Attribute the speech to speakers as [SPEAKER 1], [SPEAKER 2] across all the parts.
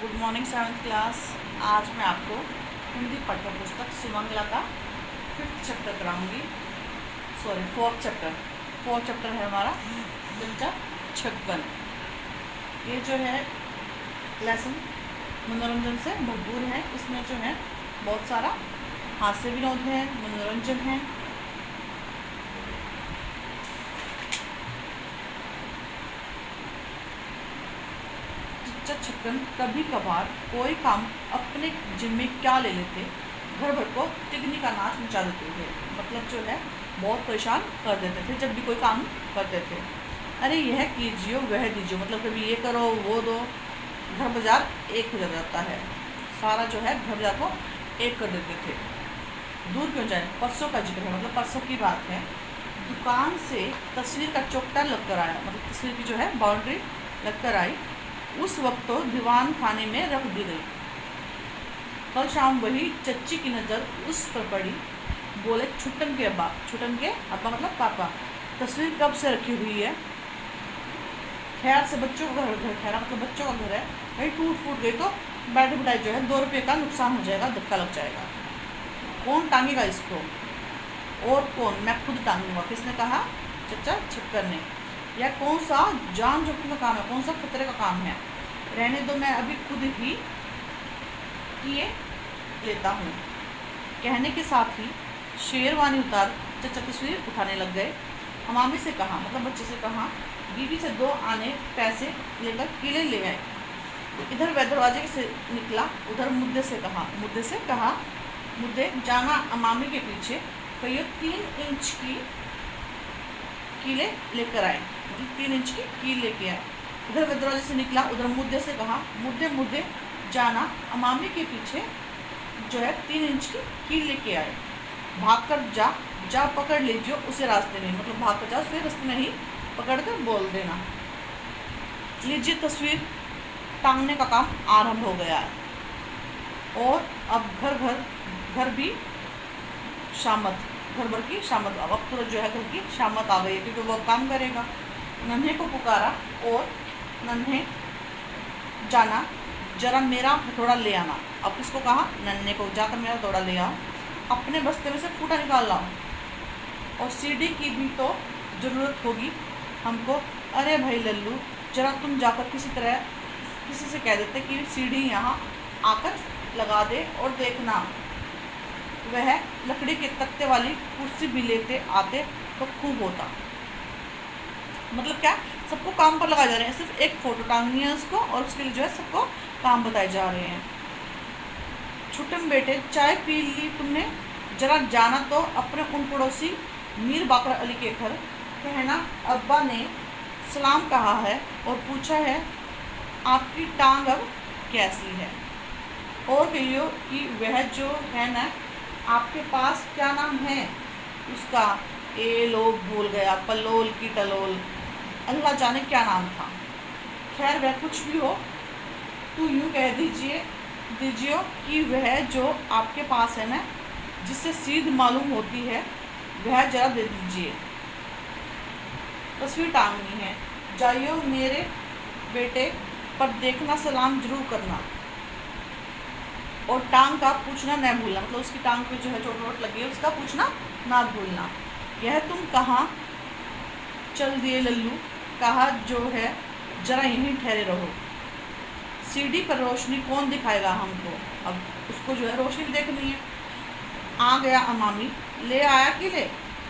[SPEAKER 1] Good morning 7th class. आज मैं आपको हिंदी पाठ्य पुस्तक सुमंगला का 5th chapter कराऊंगी। Sorry 4th chapter है हमारा चर्चा 56। ये जो है लेसन मनोरंजन से भरपूर है। इसमें जो है बहुत सारा हास्य विनोद है, मनोरंजन है। छक्कन कभी कभार कोई काम अपने जिम्मे क्या ले लेते, घर भर को तिगनी का नाच मचा देते थे। मतलब जो है बहुत परेशान कर देते थे जब भी कोई काम करते थे। अरे यह कीजिए वह दीजिए, मतलब कभी ये करो वो दो, घर बाजार एक हो जाता है। सारा जो है घर बाजार को एक कर देते थे। दूर क्यों जाए, परसों का जिक्र है, मतलब परसों की बात है। दुकान से तस्वीर का चौकटा लग कर आया, मतलब तस्वीर की जो है बाउंड्री लग कर आई। उस वक्त तो दीवान खाने में रख दी गई। कल शाम वही चच्ची की नज़र उस पर पड़ी। बोले छुट्टन के अब्बा मतलब पापा, तस्वीर कब से रखी हुई है? खैर से बच्चों का घर खैरा मतलब बच्चों का घर है भाई, टूट फूट गई तो बैठे बिठाई जो है 2 रुपये का नुकसान हो जाएगा, धक्का लग जाएगा। कौन टांगेगा इसको? और कौन? मैं खुद टांगूंगा। किसने कहा? चचा छक्कर ने। यह कौन सा जान जोखिम का काम है, कौन सा खतरे का काम है? रहने दो, मैं अभी खुद ही किए लेता हूँ। कहने के साथ ही शेरवानी उतार चचा तस्वीर उठाने लग गए। हमामी से कहा, मतलब बच्चे से कहा, बीवी से 2 आने पैसे लेकर किले ले आए। इधर वह दरवाजे से निकला, उधर मुद्दे मुद्दे जाना अमामी के पीछे कहिए 3 इंच की कीले लेकर आए, मतलब 3 इंच की कील लेके आए। इधर वह दरवाजे से निकला, उधर मुद्दे से कहा, मुद्दे जाना अमामी के पीछे जो है 3 इंच की कील लेके आए। भाग कर जा पकड़ लीजिए उसे रास्ते में, मतलब भाग कर जा उसे रास्ते में ही पकड़ कर बोल देना। लीजिए तस्वीर टांगने का काम आरंभ हो गया है। और अब घर भी शामत, घर भर की शामत। अब तो जो है घर की शामत आ गई है, क्योंकि वो काम करेगा। नन्हे को पुकारा और नन्हे जाना जरा मेरा हथौड़ा ले आना। अब किसको कहा? नन्हे को, जाकर मेरा हथौड़ा ले आओ, अपने बस्ते में से फूटा निकाल लाओ। और सीढ़ी की भी तो ज़रूरत होगी हमको। अरे भाई लल्लू, जरा तुम जाकर किसी से कह देते कि सीढ़ी यहाँ आकर लगा दे, और देखना वह लकड़ी के तख्ते वाली कुर्सी भी लेते आते तो खूब होता। मतलब क्या, सबको काम पर लगाए जा रहे हैं, सिर्फ एक फोटो टांगनी है उसको, और उसके लिए जो है सबको काम बताए जा रहे हैं। छुट्टन बेटे, चाय पी ली तुमने? जरा जाना तो अपने उन पड़ोसी मीर बाकर अली के घर, कहना अब्बा ने सलाम कहा है और पूछा है आपकी टांग अब कैसी है। और कहियो कि वह जो है ना आपके पास, क्या नाम है उसका? ए लोग भूल गया, पलोल की टलोल, अल्लाह जाने क्या नाम था। खैर वह कुछ भी हो, तू यूँ कह दीजिए कि वह जो आपके पास है ना, जिससे सीध मालूम होती है, वह जरा दे दीजिए। तस्वीर टांगनी है, जाइयो मेरे बेटे, पर देखना सलाम जरूर करना, और टांग का पूछना न भूलना, मतलब उसकी टांग पे जो है चोट लगी है उसका पूछना ना भूलना। यह तुम कहाँ चल दिए लल्लू? कहा जो है जरा यहीं ठहरे रहो। सीढ़ी पर रोशनी कौन दिखाएगा हमको? अब उसको जो है रोशनी देखनी है। आ गया अमामी, ले आया कि ले?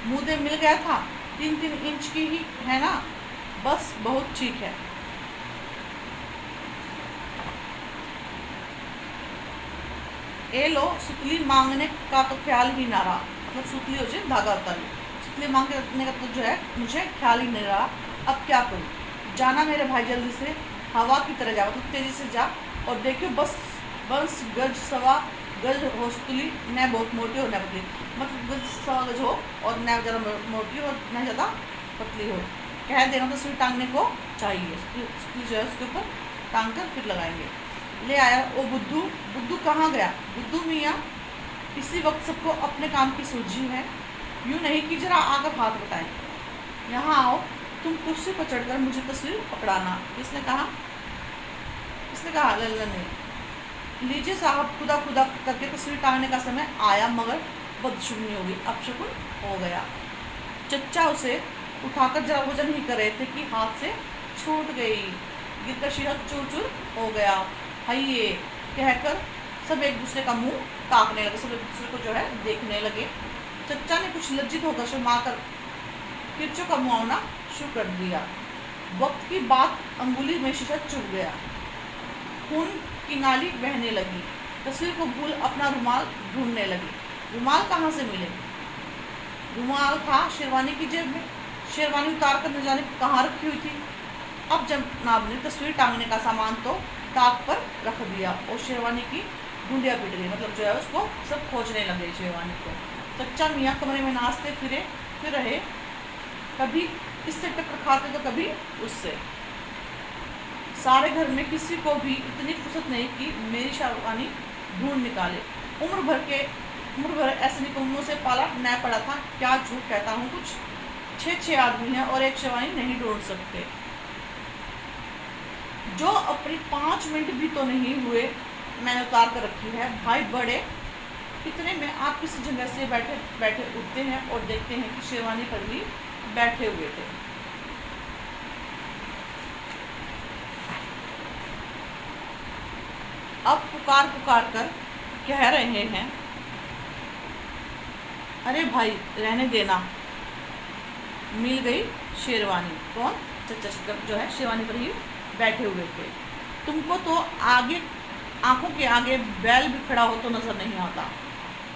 [SPEAKER 1] मुद्दे मिल गया था, 3 इंच की ही है ना, बस बहुत ठीक है। ए लो, सुतली मांगने का तो ख्याल ही ना रहा, मतलब सुतली हो जाए धागा होता है, सुतली मांगने का तो जो है मुझे ख्याल ही नहीं रहा। अब क्या करूँ? जाना मेरे भाई, जल्दी से हवा की तरह जा, मतलब तेज़ी से जा, और देखियो बस गज सवा गज हो सुतली, न बहुत मोटी हो न पतली, मतलब गज सवा गज हो और न ज़्यादा मोटी और न ज़्यादा पतली हो। कह देना तो सुई टांगने को चाहिए, सुतली जो है उसके ऊपर टांग कर फिर लगाएंगे। ले आया। ओ बुद्धू कहाँ गया? बुद्धू मियाँ, इसी वक्त सबको अपने काम की सूझी है, यूँ नहीं कि जरा आकर हाथ बताएं। यहाँ आओ, तुम कुर्सी पर चढ़कर मुझे तस्वीर पकड़ाना। किसने कहा? लल्ला ने। लीजिए साहब, खुदा खुदा करके तस्वीर टांगने का समय आया, मगर बदशुगनी हो गई, अपशकुन हो गया। चच्चा उसे उठाकर जरा वजन ही कर रहे थे कि हाथ से छूट गई, गिरकर शीरा चूर चूर हो गया। हाइये कहकर सब एक दूसरे का मुंह ताकने लगे, सब एक दूसरे को जो है देखने लगे। चच्चा ने कुछ लज्जित होकर शर्मा कर किरचों का मुआवना शुरू कर दिया। वक्त की बात अंगुली में शीशा चुभ गया, खून की नाली बहने लगी। तस्वीर को भूल अपना रुमाल ढूंढने लगी। रुमाल कहाँ से मिले? रुमाल था शेरवानी की जेब में। शेरवानी उतार कर न जाने कहाँ रखी हुई थी। अब जनाब ने तस्वीर टांगने का सामान तो ताक पर रख दिया और शेरवानी की ढूंढिया पिट गई, मतलब जो है उसको सब खोजने लगे शेरवानी को। चच्चा मियाँ कमरे में नाचते फिर रहे, कभी इससे टक्कर खाते तो कभी उससे। सारे घर में किसी को भी इतनी फुर्सत नहीं कि मेरी शेरवानी ढूंढ निकाले। उम्र भर ऐसे निकम्मों से पाला न पड़ा था। क्या झूठ कहता हूँ, कुछ 6 आदमी हैं और एक शेरवानी नहीं ढूंढ सकते। जो अपनी 5 मिनट भी तो नहीं हुए मैंने उतार कर रखी है। भाई बड़े इतने में आप किसी जगह से बैठे उठते हैं और देखते हैं कि शेरवानी पर ही बैठे हुए थे। अब पुकार कर कह रहे हैं, अरे भाई रहने देना, मिल गई शेरवानी। कौन? चच्चा जो है शेरवानी पर ही बैठे हुए थे। तुमको तो आगे आंखों के आगे बैल भी खड़ा हो तो नजर नहीं आता।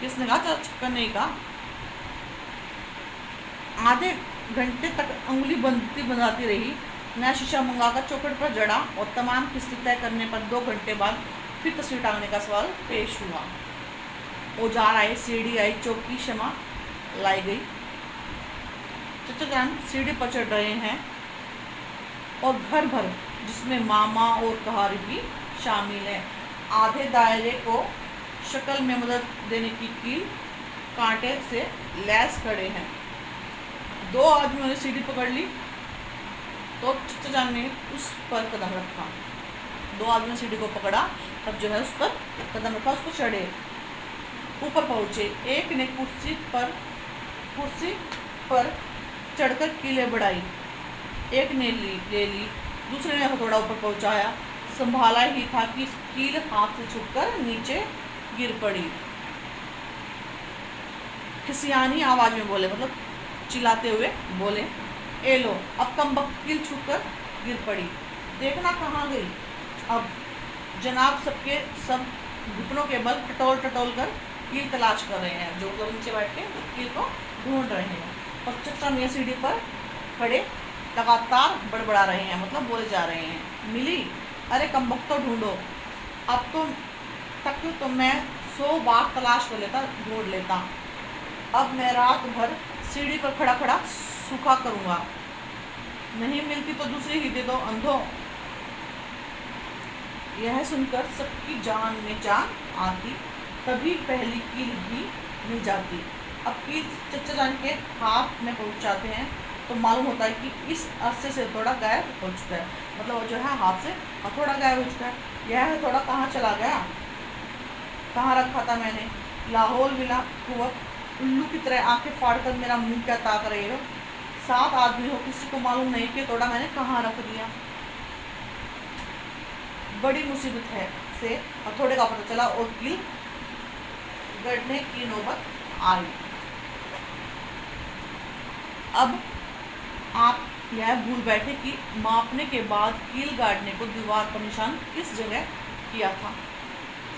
[SPEAKER 1] किसने कहा? चच्चा ने कहा। आधे घंटे तक अंगुली बंधाती रही। नया शीशा मंगाकर चौखट पर जड़ा और तमाम किस्तें तय करने पर 2 घंटे बाद फिर तस्वीर टांगने का सवाल पेश हुआ। औजार आए, सीढ़ी आई, चौकी क्षमा लाई गई। चचा जान सीढ़ी पर चढ़ रहे हैं और घर भर, जिसमें मामा और कहारी भी शामिल है, आधे दायरे को शक्ल में मदद देने की कील कांटे से लैस खड़े हैं। 2 आदमियों ने सीढ़ी पकड़ ली तो चचा जान ने उस पर कदम रखा। 2 आदमियों ने सीढ़ी को पकड़ा, तब जो है उस पर कदम रखा, उसको चढ़े, ऊपर पहुंचे। एक ने कुर्सी पर चढ़कर कीलें बढ़ाई, एक ने ले ली, दूसरे ने हथौड़ा ऊपर पहुंचाया। संभाला ही था कि कील हाथ से छूटकर नीचे गिर पड़ी। खिसियानी आवाज में बोले, मतलब चिल्लाते हुए बोले, ए लो, अब कम वक्त कील छूटकर गिर पड़ी, देखना कहाँ गई। अब जनाब सबके सब घुटनों के बल टटोल कर कील तलाश कर रहे हैं, जो लोग नीचे बैठ के कील को ढूंढ रहे हैं। और चच्चा मियाँ सीढ़ी पर खड़े लगातार बड़बड़ा रहे हैं, मतलब बोले जा रहे हैं, मिली? अरे कम वक्त तो ढूंढो, अब तो तक तो मैं 100 बार तलाश कर लेता, ढूंढ लेता। अब मैं रात भर सीढ़ी पर खड़ा सूखा करूँगा, नहीं मिलती तो दूसरी ही दे दो अंधो। यह सुनकर सबकी जान में जान आती, तभी पहली कील भी मिल जाती। अब कील चच्चा जान के हाथ में पहुंचाते हैं तो मालूम होता है कि इस अरसे से हथौड़ा गायब हो चुका है, मतलब जो है हाथ से हथौड़ा गायब हो चुका है। यह हथौड़ा कहाँ चला गया, कहाँ रखा था मैंने? लाहौल मिला कुवत, उल्लू की तरह आंखें फाड़कर मेरा मुंह क्या ताक रहे हो? 7 आदमी हो, किसी को मालूम नहीं कि हथौड़ा मैंने कहाँ रख दिया। बड़ी मुसीबत है से हथौड़े का पता चला और कील गढ़ने की नौबत आई। अब आप यह भूल बैठे कि मापने के बाद कील गाड़ने को दीवार पर निशान किस जगह किया था।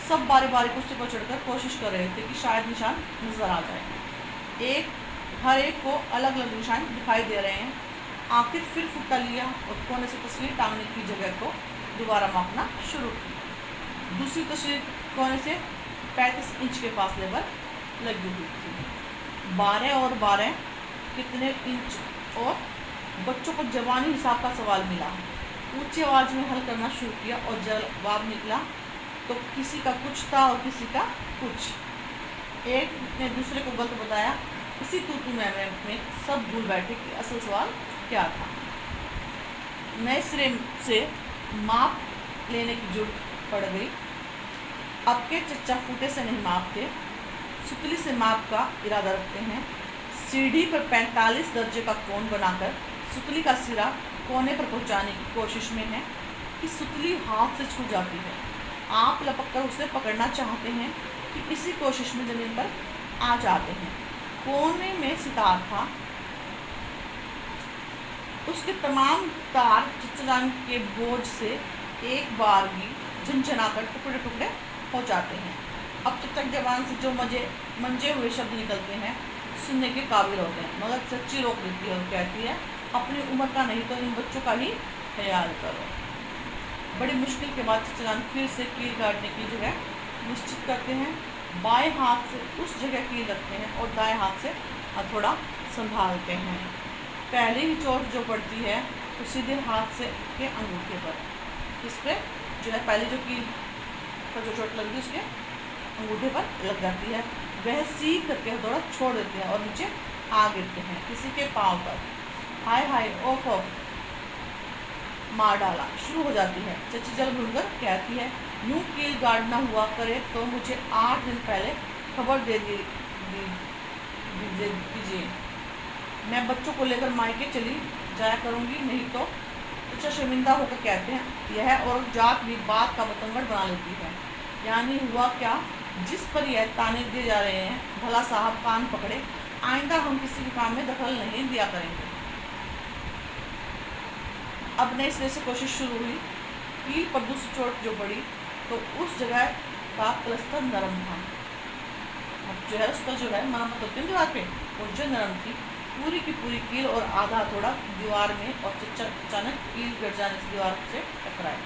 [SPEAKER 1] सब बारी बारी कुर्सी पर चढ़कर कोशिश कर रहे थे कि शायद निशान नजर आ जाए। हर एक को अलग अलग निशान दिखाई दे रहे हैं। आखिर फिर फुट्टा लिया और कोने से तस्वीर टांगने की जगह को दोबारा मापना शुरू की। दूसरी तस्वीर कोने से 35 इंच के फासले पर लगी हुई थी। 12 और 12 कितने इंच? और बच्चों को जवानी हिसाब का सवाल मिला। ऊंची आवाज में हल करना शुरू किया और जवाब निकला तो किसी का कुछ था और किसी का कुछ। एक ने दूसरे को गलत बताया। इसी तू में सब भूल बैठे कि असल सवाल क्या था। नए सिरे से माप लेने की जरूरत पड़ गई। अब के चच्चा फूटे से नहीं मापते, सुतली से माप का इरादा रखते हैं। सीढ़ी पर 45 दर्जे का कोण बनाकर सुतली का सिरा कोने पर पहुंचाने की कोशिश में है कि सुतली हाथ से छूट जाती है। आप लपक कर उसे पकड़ना चाहते हैं कि इसी कोशिश में जमीन पर आ जाते हैं। कोने में सितार था, उसके तमाम तार चिचलान के बोझ से एक बार भी झंझनाकर टुकड़े टुकड़े हो जाते हैं। अब चच्चा जवान से जो मंजे हुए शब्द निकलते हैं सुनने के काबिल होते हैं, मगर सच्ची रोक देती है और कहती है, अपनी उम्र का नहीं तो इन बच्चों का ही ख्याल करो। बड़ी मुश्किल के बाद चच्चा फिर से कील काटने की जगह निश्चित करते हैं। बाएं हाथ से उस जगह कील रखते हैं और दाएं हाथ से हथौड़ा संभालते हैं। पहले ही चोट जो पड़ती है तो सीधे हाथ से के अंगूठे पर, इस पर जो है पहले जो कील पर जो चोट लगती है उसके अंगूठे पर लग जाती है। वह सीख करके हथौड़ा छोड़ देते हैं और नीचे आ गिरते हैं किसी के पाँव पर। हाय हाय ऑफ ऑफ मार डाला शुरू हो जाती है। चची जल भूलकर कहती है, यूँ कील गाड़ना हुआ करे तो मुझे 8 दिन पहले खबर दे दीजिए, मैं बच्चों को लेकर मायके चली जाया करूँगी, नहीं तो। चचा शर्मिंदा होकर कहते हैं, यह और जात भी बात का बतंगड़ बना लेती है। यानी हुआ क्या, जिस पर यह ताने दिए जा रहे हैं, भला साहब कान पकड़े, आइंदा हम किसी भी काम में दखल नहीं दिया करेंगे। अब नए सिरे से कोशिश शुरू हुई। कील पर दूसरी चोट जो पड़ी तो उस जगह का प्लस्तर नरम था। अब जो है उसका जो है मरम्मत होती है दीवार पे, और जो नरम थी पूरी की पूरी कील और आधा हथौड़ा दीवार में, और चच्चा अचानक कील गिर जाने से दीवार से टकराए।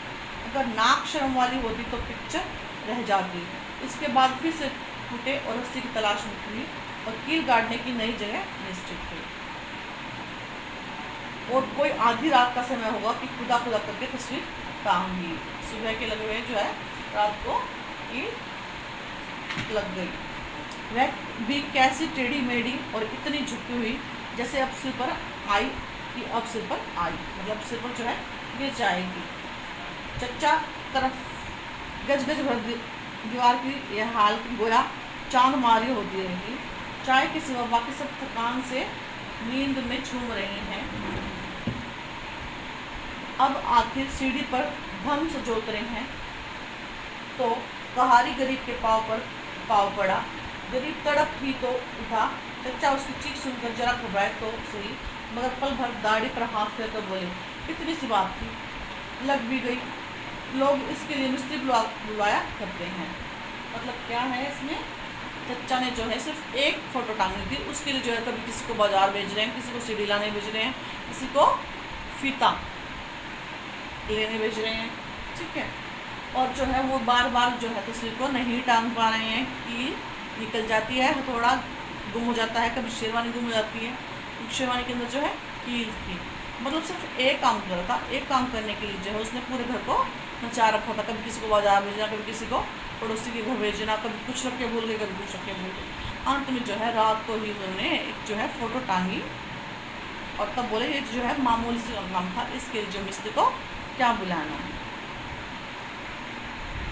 [SPEAKER 1] अगर नाक शर्म वाली होती तो पिक्चर रह जाती। इसके बाद फिर से फूटे और रस्सी की तलाश निकली और कील गाड़ने की नई जगह निश्चित हुई। और कोई आधी रात का समय होगा कि खुदा खुदा करके तस्वीर टांगी। सुबह के लगे हुए जो है रात को कील लग गई। वह भी कैसी टेढ़ी मेढ़ी और इतनी झुकी हुई जैसे अब सिर पर आई कि अब सिर पर आई, मतलब सिर पर जो है गिर जाएगी। चच्चा तरफ गज गज भर दीवार की यह हाल गोया चांद मारी होती रहेगी। चाय के सिवा बाकी सब थकान से नींद में झूम रही हैं। अब आखिर सीढ़ी पर धम से जो उतरे हैं तो कहारी गरीब के पाँव पड़ा। गरीब तड़प ही तो उठा। चच्चा उसकी चीख सुनकर जरा घबराए तो सही, मगर पल भर दाढ़ी पर हाथ फेरकर बोले, इतनी सी बात थी, लग भी गई। लोग इसके लिए मिस्त्री बुलवाया करते हैं। मतलब क्या है इसमें, चच्चा ने जो है सिर्फ एक फ़ोटो टांगनी थी, उसके लिए जो है कभी किसी को बाजार भेज रहे हैं, किसी को सीढ़ी लाने भेज रहे हैं, किसी को फीता लेने भेज रहे हैं, ठीक है। और जो है वो बार बार जो है तस्वीर को नहीं टांग पा रहे हैं कि निकल जाती है, थोड़ा गुम हो जाता है, कभी शेरवानी गुम हो जाती है। शेरवानी के अंदर जो है कील थी। मतलब सिर्फ एक काम कर रहा था, एक काम करने के लिए जो है उसने पूरे घर को नचा रखा था। कभी किसी को बाजार भेजना, कभी किसी को पड़ोसी के घर भेजना, कभी कुछ रख के भूल गए, कभी कुछ रख के भूल गए। अंत में जो है रात को ही उन्होंने एक जो है फ़ोटो टांगी और तब बोले ये जो है मामूली सी काम था, इसके लिए जो मिस्त्री को क्या बुलाना है।